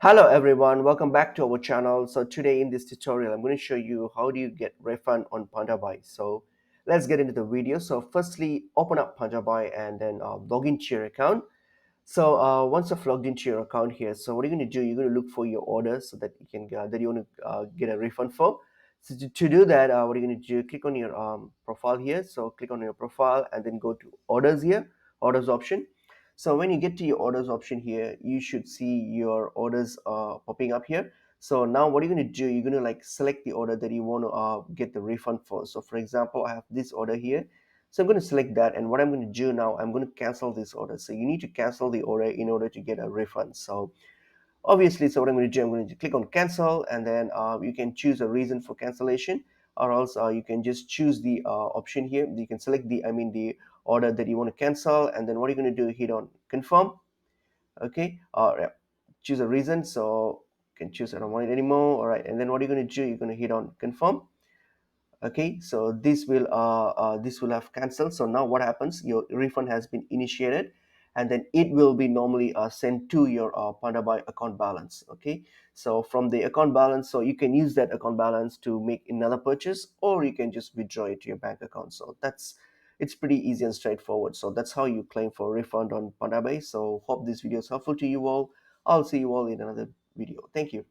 Hello everyone, welcome back to our channel. So today in this tutorial, I'm going to show you how do you get refund on Pandabuy. So let's get into the video. So firstly, open up Pandabuy and then log into your account. So once you've logged into your account here, so what you're going to do, you're going to look for your orders so that you can that you want to get a refund for. So to do that, what you're going to do, click on your profile here. So click on your profile and then go to orders here, orders option. So when you get to your orders option here, you should see your orders popping up here. So now what you're going to do, you're going to like select the order that you want to get the refund for. So for example, I have this order here. So I'm going to select that, and what I'm going to do now, I'm going to cancel this order. So you need to cancel the order in order to get a refund. So obviously, so what I'm going to do, I'm going to click on cancel, and then you can choose a reason for cancellation, or else you can just choose the option here. You can select the order that you want to cancel, and then what you're going to do, hit on confirm. Okay, yeah. Choose a reason. So you can choose I don't want it anymore. All right, and then what you're going to do, you're going to hit on confirm. Okay, so this will have cancelled. So now what happens, your refund has been initiated, and then it will be normally sent to your Pandabuy account balance. Okay, so from the account balance, so you can use that account balance to make another purchase, or you can just withdraw it to your bank account. So it's pretty easy and straightforward. So that's how you claim for refund on Pandabuy. So hope this video is helpful to you all. I'll see you all in another video. Thank you.